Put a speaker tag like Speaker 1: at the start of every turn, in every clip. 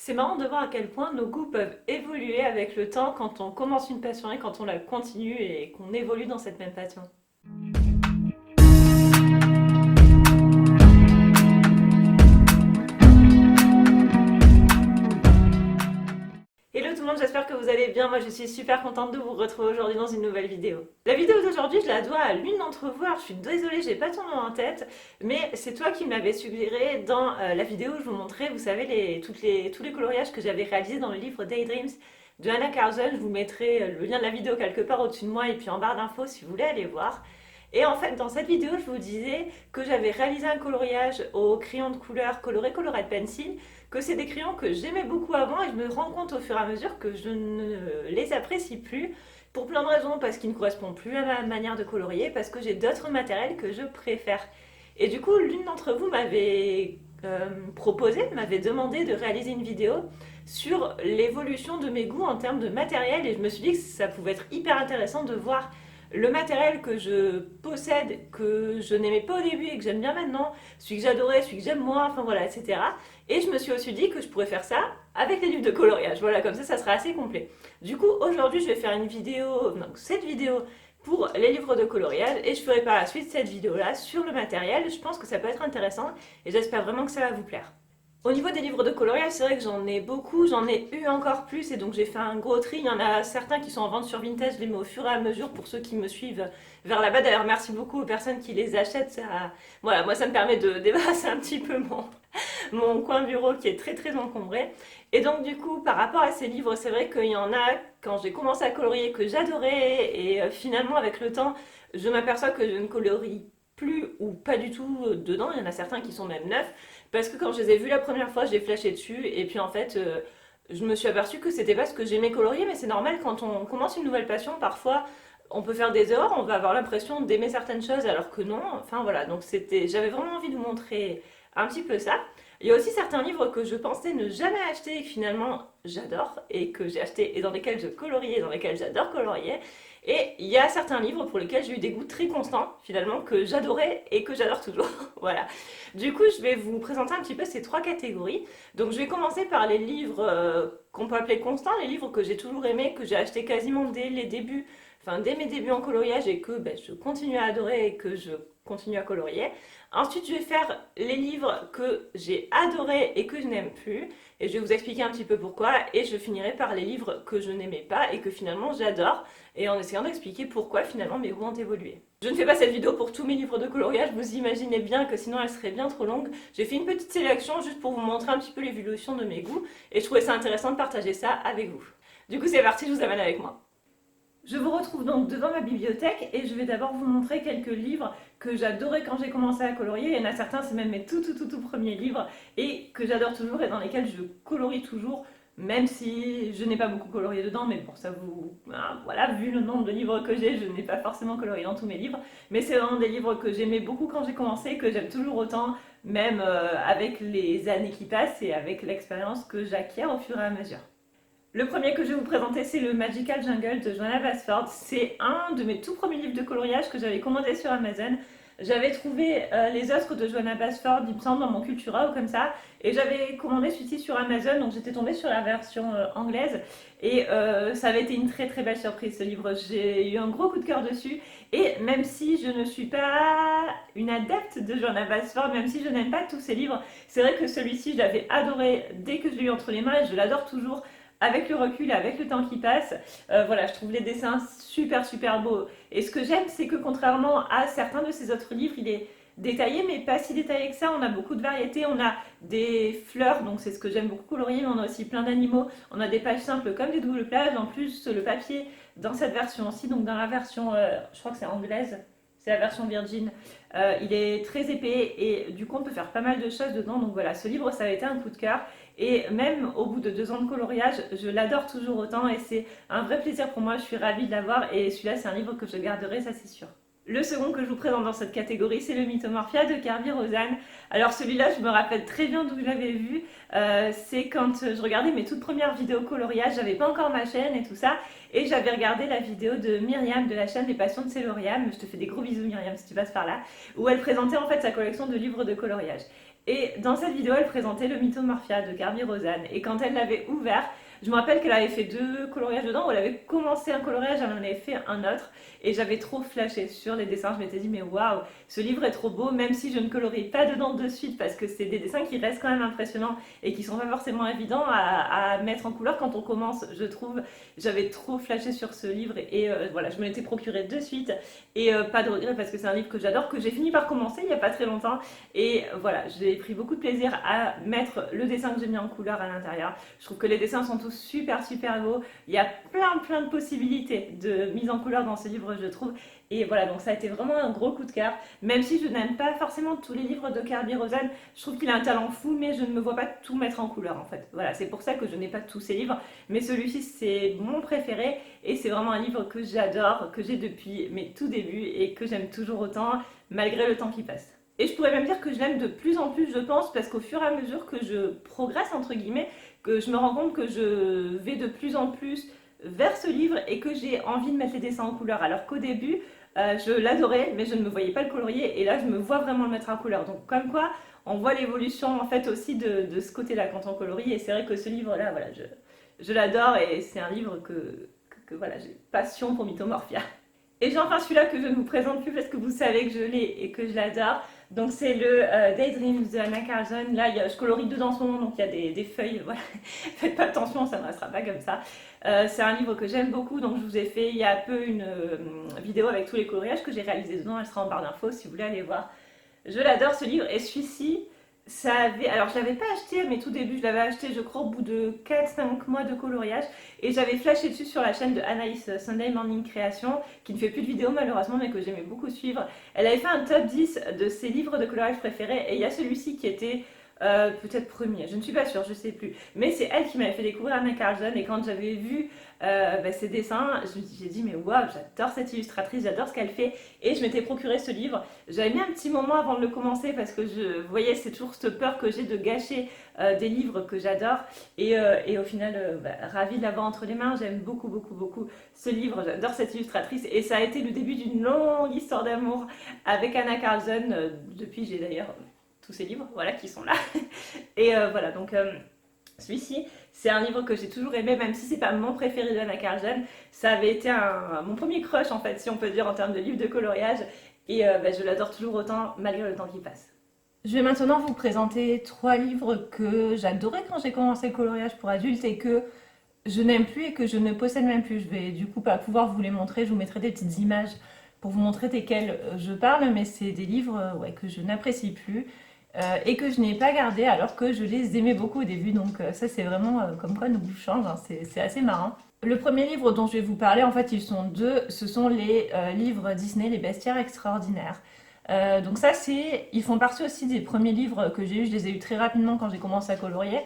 Speaker 1: C'est marrant de voir à quel point nos goûts peuvent évoluer avec le temps quand on commence une passion et quand on la continue et qu'on évolue dans cette même passion. Hello tout le monde, j'espère que vous allez bien. Moi je suis super contente de vous retrouver aujourd'hui dans une nouvelle vidéo. La vidéo d'aujourd'hui, je la dois à l'une d'entre vous. Alors je suis désolée, j'ai pas ton nom en tête, mais c'est toi qui me l'avais suggéré dans la vidéo où je vous montrais, vous savez, tous les coloriages que j'avais réalisés dans le livre Daydreams de Anna Carson. Je vous mettrai le lien de la vidéo quelque part au-dessus de moi et puis en barre d'infos si vous voulez aller voir. Et en fait, dans cette vidéo, je vous disais que j'avais réalisé un coloriage au crayon de couleur coloré Colored Pencil, que c'est des crayons que j'aimais beaucoup avant et je me rends compte au fur et à mesure que je ne les apprécie plus pour plein de raisons, parce qu'ils ne correspondent plus à ma manière de colorier, parce que j'ai d'autres matériels que je préfère. Et du coup, l'une d'entre vous m'avait m'avait demandé de réaliser une vidéo sur l'évolution de mes goûts en termes de matériel et je me suis dit que ça pouvait être hyper intéressant de voir le matériel que je possède, que je n'aimais pas au début et que j'aime bien maintenant, celui que j'adorais, celui que j'aime moins, enfin voilà, etc. Et je me suis aussi dit que je pourrais faire ça avec les livres de coloriage. Voilà, comme ça sera assez complet. Du coup, aujourd'hui, je vais faire une vidéo, donc cette vidéo pour les livres de coloriage et je ferai par la suite cette vidéo-là sur le matériel. Je pense que ça peut être intéressant et j'espère vraiment que ça va vous plaire. Au niveau des livres de coloriage, c'est vrai que j'en ai beaucoup, j'en ai eu encore plus et donc j'ai fait un gros tri. Il y en a certains qui sont en vente sur Vinted, je les mets au fur et à mesure pour ceux qui me suivent vers là-bas. D'ailleurs, merci beaucoup aux personnes qui les achètent. Ça... Voilà, moi ça me permet de débarrasser un petit peu mon coin bureau qui est très très encombré. Et donc du coup, par rapport à ces livres, c'est vrai qu'il y en a, quand j'ai commencé à colorier, que j'adorais et finalement avec le temps, je m'aperçois que je ne colorie plus ou pas du tout dedans. Il y en a certains qui sont même neufs. Parce que quand je les ai vus la première fois, j'ai flashé dessus et puis en fait, je me suis aperçue que c'était pas ce que j'aimais colorier, mais c'est normal quand on commence une nouvelle passion, parfois on peut faire des erreurs, on va avoir l'impression d'aimer certaines choses alors que non. Enfin voilà, donc j'avais vraiment envie de vous montrer un petit peu ça. Il y a aussi certains livres que je pensais ne jamais acheter et que finalement j'adore et que j'ai acheté et dans lesquels je colorie et dans lesquels j'adore colorier. Et il y a certains livres pour lesquels j'ai eu des goûts très constants, finalement, que j'adorais et que j'adore toujours. Voilà. Du coup, je vais vous présenter un petit peu ces trois catégories. Donc, je vais commencer par les livres qu'on peut appeler constants, les livres que j'ai toujours aimés, que j'ai achetés quasiment dès les débuts, enfin dès mes débuts en coloriage et que je continue à adorer et que je continue à colorier. Ensuite, je vais faire les livres que j'ai adorés et que je n'aime plus. Et je vais vous expliquer un petit peu pourquoi. Et je finirai par les livres que je n'aimais pas et que finalement j'adore. Et en essayant d'expliquer pourquoi finalement mes goûts ont évolué. Je ne fais pas cette vidéo pour tous mes livres de coloriage. Vous imaginez bien que sinon elle serait bien trop longue. J'ai fait une petite sélection juste pour vous montrer un petit peu l'évolution de mes goûts. Et je trouvais ça intéressant de partager ça avec vous. Du coup, c'est parti, je vous amène avec moi. Je vous retrouve donc devant ma bibliothèque et je vais d'abord vous montrer quelques livres que j'adorais quand j'ai commencé à colorier. Il y en a certains, c'est même mes tout premiers livres et que j'adore toujours et dans lesquels je colorie toujours, même si je n'ai pas beaucoup colorié dedans, mais bon, ça vous... Voilà, vu le nombre de livres que j'ai, je n'ai pas forcément colorié dans tous mes livres, mais c'est vraiment des livres que j'aimais beaucoup quand j'ai commencé, que j'aime toujours autant, même avec les années qui passent et avec l'expérience que j'acquiers au fur et à mesure. Le premier que je vais vous présenter, c'est le Magical Jungle de Joanna Basford. C'est un de mes tout premiers livres de coloriage que j'avais commandé sur Amazon. J'avais trouvé les autres de Joanna Basford, il me semble, dans mon Cultura ou comme ça. Et j'avais commandé celui-ci sur Amazon, donc j'étais tombée sur la version anglaise. Et ça avait été une très belle surprise ce livre. J'ai eu un gros coup de cœur dessus. Et même si je ne suis pas une adepte de Joanna Basford, même si je n'aime pas tous ses livres, c'est vrai que celui-ci, je l'avais adoré dès que je l'ai eu entre les mains et je l'adore toujours. Avec le recul, avec le temps qui passe, voilà, je trouve les dessins super beaux. Et ce que j'aime, c'est que contrairement à certains de ses autres livres, il est détaillé, mais pas si détaillé que ça. On a beaucoup de variétés, on a des fleurs, donc c'est ce que j'aime beaucoup colorier, mais on a aussi plein d'animaux. On a des pages simples comme des doubles pages. En plus, le papier, dans cette version aussi, donc dans la version, je crois que c'est anglaise, c'est la version Virgin. Il est très épais et du coup on peut faire pas mal de choses dedans. Donc voilà, ce livre ça a été un coup de cœur. Et même au bout de 2 ans de coloriage, je l'adore toujours autant et c'est un vrai plaisir pour moi, je suis ravie de l'avoir et celui-là c'est un livre que je garderai, ça c'est sûr. Le second que je vous présente dans cette catégorie, c'est le Mythomorphia de Kerby Rosanes. Alors celui-là, je me rappelle très bien d'où je l'avais vu. C'est quand je regardais mes toutes premières vidéos coloriage, j'avais pas encore ma chaîne et tout ça. Et j'avais regardé la vidéo de Myriam de la chaîne Les Passions de Céloriam. Je te fais des gros bisous Myriam si tu passes par là. Où elle présentait en fait sa collection de livres de coloriage. Et dans cette vidéo, elle présentait le Mythomorphia de Carby Rosanne. Et quand elle l'avait ouvert, je me rappelle qu'elle avait fait 2 coloriages dedans, ou elle avait commencé un coloriage, elle en avait fait un autre. Et j'avais trop flashé sur les dessins. Je m'étais dit, mais waouh, ce livre est trop beau, même si je ne colorie pas dedans de suite, parce que c'est des dessins qui restent quand même impressionnants et qui sont pas forcément évidents à mettre en couleur quand on commence, je trouve. J'avais trop flashé sur ce livre et voilà, je me l'étais procuré de suite. Et pas de regret parce que c'est un livre que j'adore, que j'ai fini par commencer il n'y a pas très longtemps. Et voilà, j'ai pris beaucoup de plaisir à mettre le dessin que j'ai mis en couleur à l'intérieur. Je trouve que les dessins sont tous super super beaux. Il y a plein de possibilités de mise en couleur dans ce livre, je trouve. Et voilà, donc ça a été vraiment un gros coup de cœur. Même si je n'aime pas forcément tous les livres de Carby Rosanne, je trouve qu'il a un talent fou, mais je ne me vois pas tout mettre en couleur en fait. Voilà, c'est pour ça que je n'ai pas tous ses livres. Mais celui-ci, c'est mon préféré. Et c'est vraiment un livre que j'adore, que j'ai depuis mes tout débuts et que j'aime toujours autant, malgré le temps qui passe. Et je pourrais même dire que je l'aime de plus en plus, je pense, parce qu'au fur et à mesure que je progresse, entre guillemets, que je me rends compte que je vais de plus en plus vers ce livre et que j'ai envie de mettre les dessins en couleur. Alors qu'au début, je l'adorais, mais je ne me voyais pas le colorier, et là, je me vois vraiment le mettre en couleur. Donc, comme quoi, on voit l'évolution, en fait, aussi de ce côté-là quand on colorie, et c'est vrai que ce livre-là, voilà, je l'adore, et c'est un livre que voilà, j'ai passion pour Mythomorphia. Et j'ai enfin celui-là que je ne vous présente plus parce que vous savez que je l'ai et que je l'adore. Donc c'est le Daydreams de Anna Carlson. Là, je colorie dedans en ce moment, donc il y a des feuilles. Voilà. Faites pas attention, ça ne restera pas comme ça. C'est un livre que j'aime beaucoup, donc je vous ai fait il y a peu une vidéo avec tous les coloriages que j'ai réalisés dedans. Elle sera en barre d'infos si vous voulez aller voir. Je l'adore ce livre, et celui-ci, ça avait... Alors je l'avais pas acheté à mes tout débuts, je l'avais acheté je crois au bout de 4-5 mois de coloriage, et j'avais flashé dessus sur la chaîne de Anaïs Sunday Morning Création, qui ne fait plus de vidéos malheureusement, mais que j'aimais beaucoup suivre. Elle avait fait un top 10 de ses livres de coloriage préférés, et il y a celui-ci qui était peut-être premier, je ne suis pas sûre, je sais plus. Mais c'est elle qui m'avait fait découvrir Anna Carlson, et quand j'avais vu ses dessins, j'ai dit mais waouh, j'adore cette illustratrice, j'adore ce qu'elle fait, et je m'étais procuré ce livre. J'avais mis un petit moment avant de le commencer parce que vous voyez, c'est toujours cette peur que j'ai de gâcher des livres que j'adore, et au final, ravie de l'avoir entre les mains. J'aime beaucoup ce livre, j'adore cette illustratrice, et ça a été le début d'une longue histoire d'amour avec Anna Carlson. Depuis, j'ai d'ailleurs tous ces livres, voilà, qui sont là. Et voilà, donc celui-ci, c'est un livre que j'ai toujours aimé, même si c'est pas mon préféré d'Anna Carlson. Ça avait été mon premier crush, en fait, si on peut dire, en termes de livre de coloriage. Et je l'adore toujours autant, malgré le temps qui passe. Je vais maintenant vous présenter 3 livres que j'adorais quand j'ai commencé le coloriage pour adultes et que je n'aime plus et que je ne possède même plus. Je vais du coup pas pouvoir vous les montrer, je vous mettrai des petites images pour vous montrer desquels je parle, mais c'est des livres ouais, que je n'apprécie plus et que je n'ai pas gardé alors que je les aimais beaucoup au début. Donc ça c'est vraiment comme quoi nos goûts changent, hein, c'est assez marrant. Le premier livre dont je vais vous parler, en fait ils sont deux, ce sont les livres Disney, les bestiaires extraordinaires. Donc ça ils font partie aussi des premiers livres que j'ai eus, je les ai eus très rapidement quand j'ai commencé à colorier.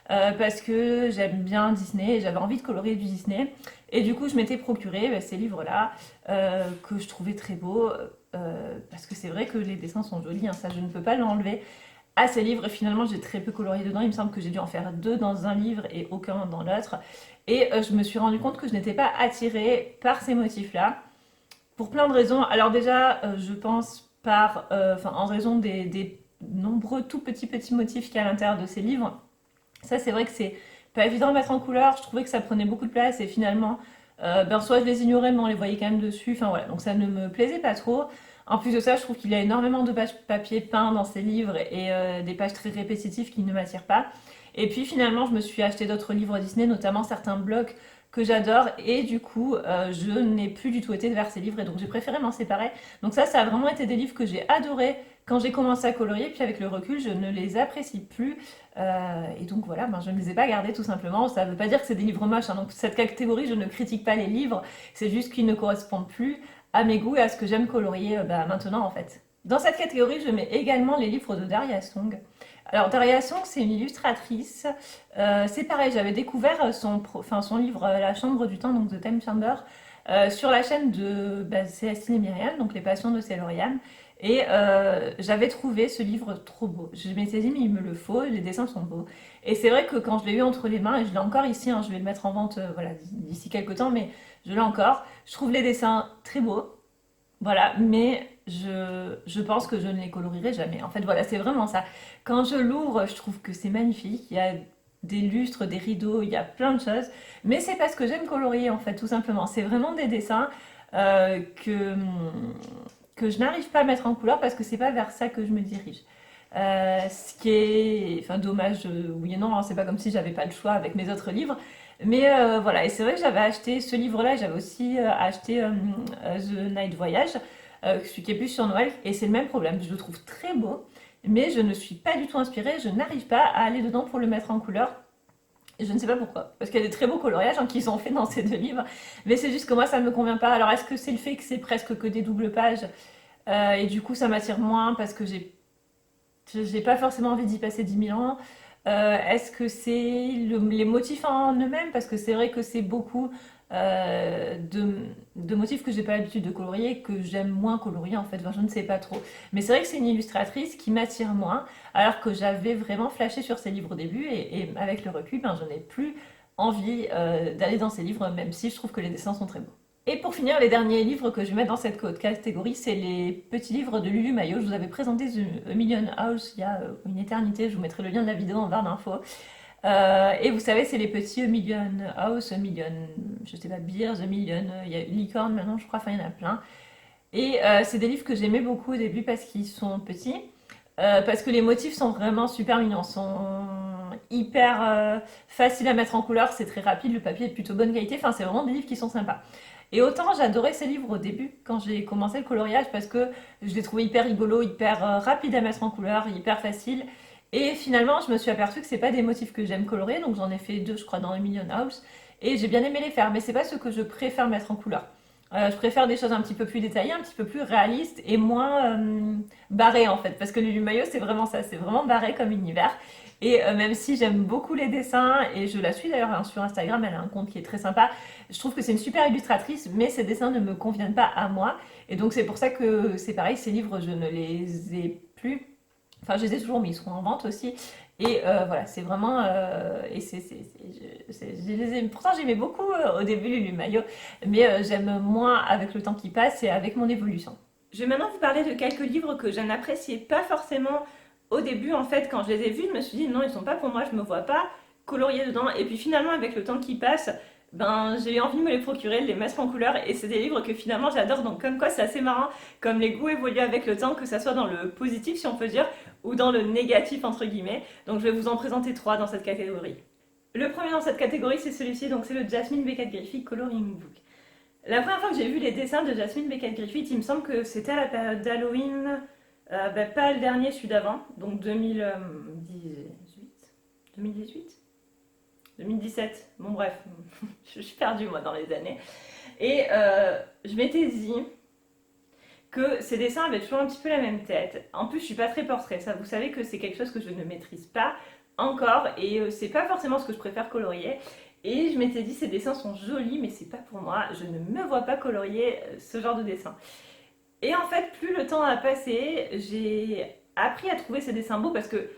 Speaker 1: Parce que j'aime bien Disney et j'avais envie de colorier du Disney. Et du coup, je m'étais procuré ces livres-là que je trouvais très beaux parce que c'est vrai que les dessins sont jolis, hein, ça je ne peux pas l'enlever à ces livres. Et finalement, j'ai très peu colorié dedans. Il me semble que j'ai dû en faire 2 dans un livre et aucun dans l'autre. Et je me suis rendu compte que je n'étais pas attirée par ces motifs-là pour plein de raisons. Alors déjà, je pense en raison des nombreux tout petits motifs qu'il y a à l'intérieur de ces livres. Ça, c'est vrai que c'est pas évident à mettre en couleur. Je trouvais que ça prenait beaucoup de place et finalement, soit je les ignorais, mais on les voyait quand même dessus. Enfin voilà, donc ça ne me plaisait pas trop. En plus de ça, je trouve qu'il y a énormément de pages papier peint dans ces livres et des pages très répétitives qui ne m'attirent pas. Et puis finalement, je me suis acheté d'autres livres Disney, notamment certains blocs que j'adore, et du coup, je n'ai plus du tout été vers ces livres, et donc j'ai préféré m'en séparer. Donc ça a vraiment été des livres que j'ai adorés quand j'ai commencé à colorier, puis avec le recul, je ne les apprécie plus. Et donc voilà, je ne les ai pas gardés tout simplement. Ça ne veut pas dire que c'est des livres moches, hein. Donc cette catégorie, je ne critique pas les livres, c'est juste qu'ils ne correspondent plus à mes goûts et à ce que j'aime colorier maintenant en fait. Dans cette catégorie, je mets également les livres de Daria Song. Alors Daria Song, c'est une illustratrice. C'est pareil, j'avais découvert son livre La Chambre du Temps, donc The Time Chamber, sur la chaîne de Célestine et Myriam, donc Les Passions de Céloriane. Et j'avais trouvé ce livre trop beau. Je m'étais dit, mais il me le faut, les dessins sont beaux. Et c'est vrai que quand je l'ai eu entre les mains, et je l'ai encore ici, hein, je vais le mettre en vente voilà, d'ici quelques temps, mais je l'ai encore, je trouve les dessins très beaux. Voilà, mais je pense que je ne les colorierai jamais. En fait, voilà, c'est vraiment ça. Quand je l'ouvre, je trouve que c'est magnifique. Il y a des lustres, des rideaux, il y a plein de choses. Mais c'est parce que j'aime colorier, en fait, tout simplement. C'est vraiment des dessins euh, que, que je n'arrive pas à mettre en couleur parce que c'est pas vers ça que je me dirige. Ce qui est, enfin, dommage, oui et non, hein, c'est pas comme si j'avais pas le choix avec mes autres livres. Mais voilà, et c'est vrai que j'avais acheté ce livre-là, et j'avais aussi acheté The Night Voyage, celui qui est plus sur Noël, et c'est le même problème. Je le trouve très beau, mais je ne suis pas du tout inspirée, je n'arrive pas à aller dedans pour le mettre en couleur. Et je ne sais pas pourquoi, parce qu'il y a des très beaux coloriages hein, qu'ils ont fait dans ces deux livres, mais c'est juste que moi ça ne me convient pas. Alors est-ce que c'est le fait que c'est presque que des doubles pages, et du coup ça m'attire moins parce que j'ai pas forcément envie d'y passer 10 000 ans. Est-ce que c'est les motifs en eux-mêmes? Parce que c'est vrai que c'est beaucoup de motifs que j'ai pas l'habitude de colorier, que j'aime moins colorier en fait. Enfin, je ne sais pas trop. Mais c'est vrai que c'est une illustratrice qui m'attire moins, alors que j'avais vraiment flashé sur ses livres au début, et avec le recul, ben, je n'ai plus envie d'aller dans ses livres, même si je trouve que les dessins sont très beaux. Et pour finir, les derniers livres que je vais mettre dans cette catégorie, c'est les petits livres de Lulu Maillot. Je vous avais présenté The Million House il y a une éternité, je vous mettrai le lien de la vidéo en barre d'infos. Et vous savez, c'est les petits A Million House, A Million, je sais pas, Beer, The Million, il y a Licorne maintenant, je crois, enfin il y en a plein. Et c'est des livres que j'aimais beaucoup au début parce qu'ils sont petits, parce que les motifs sont vraiment super mignons, sont hyper faciles à mettre en couleur, c'est très rapide, le papier est de plutôt bonne qualité, enfin c'est vraiment des livres qui sont sympas. Et autant j'adorais ces livres au début, quand j'ai commencé le coloriage, parce que je les trouvais hyper rigolos, hyper rapides à mettre en couleur, hyper faciles. Et finalement, je me suis aperçue que c'est pas des motifs que j'aime colorier, donc j'en ai fait deux, je crois, dans Million House, et j'ai bien aimé les faire, mais c'est pas ce que je préfère mettre en couleur. Je préfère des choses un petit peu plus détaillées, un petit peu plus réalistes et moins barrées en fait, parce que Lulu Maillot c'est vraiment ça, c'est vraiment barré comme univers. Et même si j'aime beaucoup les dessins, et je la suis d'ailleurs hein, sur Instagram, elle a un compte qui est très sympa, je trouve que c'est une super illustratrice, mais ses dessins ne me conviennent pas à moi. Et donc c'est pour ça que c'est pareil, ces livres, je ne les ai plus. Enfin, je les ai toujours, mais ils seront en vente aussi. Et voilà, c'est vraiment. Et je les ai, pourtant, j'aimais beaucoup au début Lulu Maillot, mais j'aime moins avec le temps qui passe et avec mon évolution. Je vais maintenant vous parler de quelques livres que je n'appréciais pas forcément au début. En fait, quand je les ai vus, je me suis dit non, ils sont pas pour moi, je me vois pas colorier dedans. Et puis finalement, avec le temps qui passe, ben, j'ai eu envie de me les procurer, de les mettre en couleur. Et c'est des livres que finalement j'adore. Donc, comme quoi, c'est assez marrant, comme les goûts évoluent avec le temps, que ça soit dans le positif, si on peut dire, ou dans le négatif, entre guillemets. Donc, je vais vous en présenter trois dans cette catégorie. Le premier dans cette catégorie, c'est celui-ci, donc c'est le Jasmine Beckett Griffith Coloring Book. La première fois que j'ai vu les dessins de Jasmine Beckett Griffith, il me semble que c'était à la période d'Halloween, pas le dernier, celui d'avant, donc 2018 2018 2017, bon bref, je suis perdue moi dans les années. Et je m'étais dit que ces dessins avaient toujours un petit peu la même tête. En plus, je suis pas très portrait, ça vous savez que c'est quelque chose que je ne maîtrise pas encore, et c'est pas forcément ce que je préfère colorier. Et je m'étais dit, ces dessins sont jolis, mais c'est pas pour moi, je ne me vois pas colorier ce genre de dessin. Et en fait, plus le temps a passé, j'ai appris à trouver ces dessins beaux parce que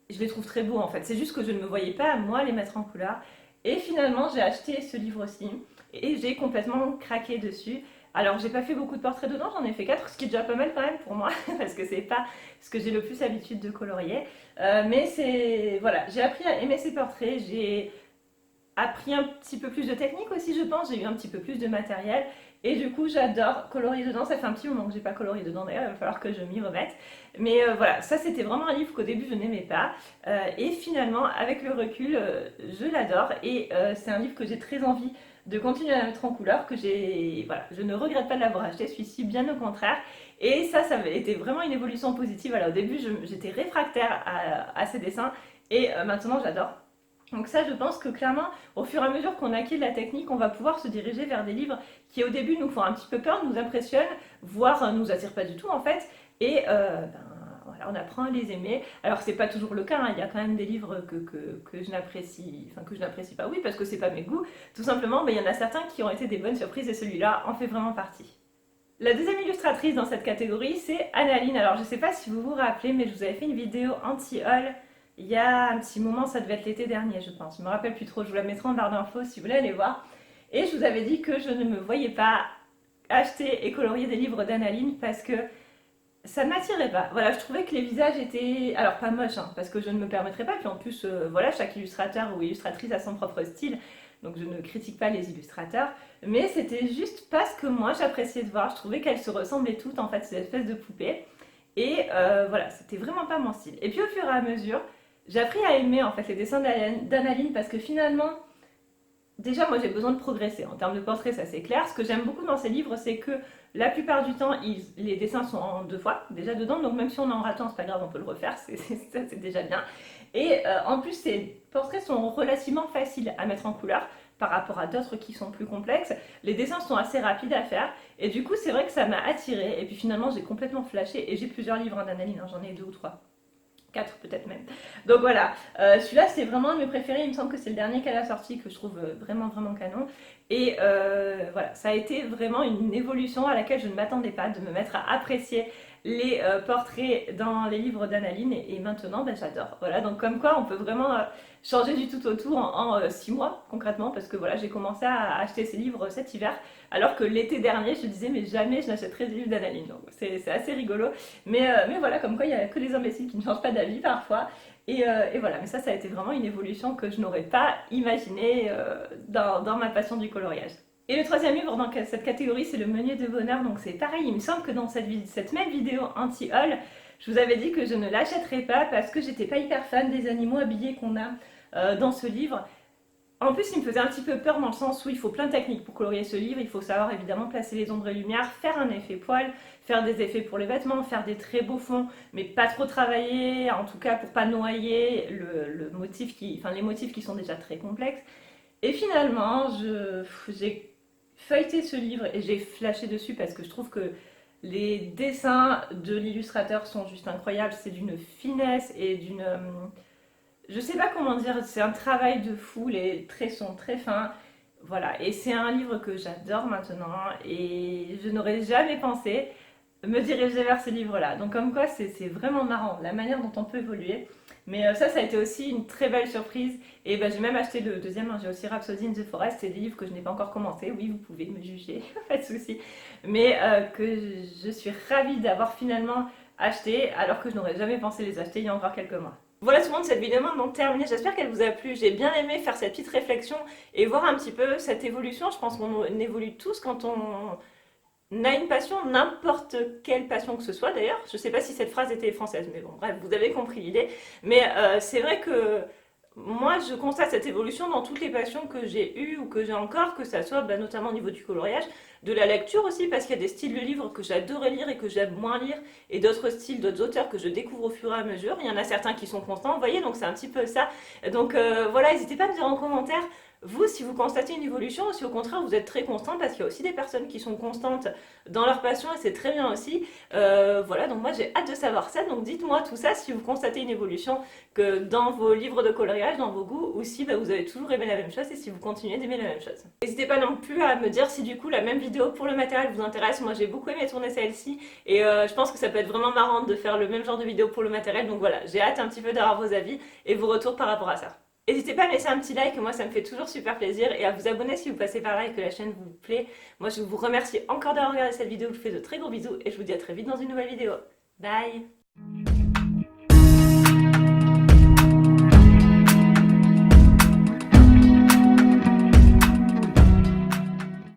Speaker 1: je les trouve très beaux en fait. C'est juste que je ne me voyais pas moi les mettre en couleur. Et finalement, j'ai acheté ce livre-ci et j'ai complètement craqué dessus. Alors, j'ai pas fait beaucoup de portraits dedans, j'en ai fait 4, ce qui est déjà pas mal quand même pour moi, parce que c'est pas ce que j'ai le plus l'habitude de colorier. Mais c'est. Voilà, j'ai appris à aimer ces portraits, j'ai appris un petit peu plus de technique aussi, je pense. J'ai eu un petit peu plus de matériel. Et du coup, j'adore colorier dedans. Ça fait un petit moment que j'ai pas colorié dedans d'ailleurs, il va falloir que je m'y remette. Mais voilà, ça c'était vraiment un livre qu'au début je n'aimais pas. Et finalement, avec le recul, je l'adore. Et c'est un livre que j'ai très envie de continuer à mettre en couleur, que j'ai. Voilà, je ne regrette pas de l'avoir acheté, celui-ci, bien au contraire. Et ça a été vraiment une évolution positive. Alors au début, j'étais réfractaire à ces dessins. Et maintenant, j'adore. Donc ça, je pense que clairement, au fur et à mesure qu'on acquiert de la technique, on va pouvoir se diriger vers des livres qui au début nous font un petit peu peur, nous impressionnent, voire nous attirent pas du tout en fait. Et voilà, on apprend à les aimer. Alors c'est pas toujours le cas, hein. Il y a quand même des livres que je n'apprécie, enfin que je n'apprécie pas, oui, parce que c'est pas mes goûts. Tout simplement, mais il y en a certains qui ont été des bonnes surprises et celui-là en fait vraiment partie. La deuxième illustratrice dans cette catégorie, c'est Annaline. Alors je sais pas si vous vous rappelez, mais je vous avais fait une vidéo anti-haul il y a un petit moment, ça devait être l'été dernier, je pense. Je me rappelle plus trop, je vous la mettrai en barre d'infos si vous voulez aller voir. Et je vous avais dit que je ne me voyais pas acheter et colorier des livres d'Annaline parce que ça ne m'attirait pas. Voilà, je trouvais que les visages étaient, alors pas moches, hein, parce que je ne me permettrais pas. Puis en plus, voilà, chaque illustrateur ou illustratrice a son propre style, donc je ne critique pas les illustrateurs. Mais c'était juste pas ce que moi j'appréciais de voir. Je trouvais qu'elles se ressemblaient toutes, en fait, ces espèces de poupées. Et voilà, c'était vraiment pas mon style. Et puis au fur et à mesure, j'ai appris à aimer en fait les dessins d'Annaline parce que finalement, déjà, moi j'ai besoin de progresser. En termes de portrait, ça c'est clair. Ce que j'aime beaucoup dans ces livres, c'est que la plupart du temps, les dessins sont en deux fois déjà dedans. Donc même si on est en ratant, c'est pas grave, on peut le refaire. Ça, c'est déjà bien. Et en plus, ces portraits sont relativement faciles à mettre en couleur par rapport à d'autres qui sont plus complexes. Les dessins sont assez rapides à faire. Et du coup, c'est vrai que ça m'a attirée. Et puis finalement, j'ai complètement flashé. Et j'ai plusieurs livres d'Annaline, hein, j'en ai deux ou trois. 4 peut-être même. Donc voilà, celui-là c'est vraiment un de mes préférés, il me semble que c'est le dernier qu'elle a sorti que je trouve vraiment vraiment canon. Et voilà, ça a été vraiment une évolution à laquelle je ne m'attendais pas, de me mettre à apprécier les portraits dans les livres d'Annaline et maintenant ben, j'adore. Voilà, donc comme quoi on peut vraiment changer du tout au tout en 6 mois concrètement parce que voilà, j'ai commencé à acheter ces livres cet hiver alors que l'été dernier je disais mais jamais je n'achèterai des livres d'Annaline. Donc c'est assez rigolo. Mais voilà, comme quoi il n'y a que les imbéciles qui ne changent pas d'avis parfois. Et voilà, mais ça a été vraiment une évolution que je n'aurais pas imaginée dans ma passion du coloriage. Et le troisième livre dans cette catégorie, c'est Le Meunier de Bonheur. Donc c'est pareil, il me semble que dans cette même vidéo anti-haul, je vous avais dit que je ne l'achèterais pas parce que j'étais pas hyper fan des animaux habillés qu'on a dans ce livre. En plus, il me faisait un petit peu peur dans le sens où il faut plein de techniques pour colorier ce livre. Il faut savoir évidemment placer les ombres et lumières, faire un effet poil, faire des effets pour les vêtements, faire des très beaux fonds, mais pas trop travailler, en tout cas pour pas noyer le motif enfin, les motifs qui sont déjà très complexes. Et finalement, j'ai feuilleté ce livre et j'ai flashé dessus parce que je trouve que les dessins de l'illustrateur sont juste incroyables. C'est d'une finesse et d'une je sais pas comment dire, c'est un travail de fou, les traits sont très fins. Voilà, et c'est un livre que j'adore maintenant et je n'aurais jamais pensé me diriger vers ce livre-là. Donc comme quoi, c'est vraiment marrant, la manière dont on peut évoluer. Mais ça a été aussi une très belle surprise. Et ben, j'ai même acheté le deuxième, hein, j'ai aussi Rhapsody in the Forest, c'est des livres que je n'ai pas encore commencé. Oui, vous pouvez me juger, pas de souci. Mais que je suis ravie d'avoir finalement acheté, alors que je n'aurais jamais pensé les acheter il y a encore quelques mois. Voilà tout le monde, cette vidéo est maintenant terminée, j'espère qu'elle vous a plu, j'ai bien aimé faire cette petite réflexion et voir un petit peu cette évolution, je pense qu'on évolue tous quand on a une passion, n'importe quelle passion que ce soit d'ailleurs, je sais pas si cette phrase était française, mais bon bref, vous avez compris l'idée, mais c'est vrai que moi je constate cette évolution dans toutes les passions que j'ai eues ou que j'ai encore, que ça soit bah, notamment au niveau du coloriage, de la lecture aussi, parce qu'il y a des styles de livres que j'adorais lire et que j'aime moins lire, et d'autres styles, d'autres auteurs que je découvre au fur et à mesure. Il y en a certains qui sont constants, vous voyez, donc c'est un petit peu ça. Donc voilà, n'hésitez pas à me dire en commentaire, vous, si vous constatez une évolution, ou si au contraire vous êtes très constant, parce qu'il y a aussi des personnes qui sont constantes dans leur passion, et c'est très bien aussi. Voilà, donc moi j'ai hâte de savoir ça, donc dites-moi tout ça, si vous constatez une évolution que dans vos livres de coloriage, dans vos goûts, ou si bah, vous avez toujours aimé la même chose, et si vous continuez d'aimer la même chose. N'hésitez pas non plus à me dire si du coup la même vidéo pour le matériel vous intéresse. Moi j'ai beaucoup aimé tourner celle-ci et je pense que ça peut être vraiment marrant de faire le même genre de vidéo pour le matériel. Donc voilà, j'ai hâte un petit peu d'avoir vos avis et vos retours par rapport à ça. N'hésitez pas à me laisser un petit like, moi ça me fait toujours super plaisir, et à vous abonner si vous passez par là et que la chaîne vous plaît. Moi je vous remercie encore d'avoir regardé cette vidéo, je vous fais de très gros bisous et je vous dis à très vite dans une nouvelle vidéo. Bye!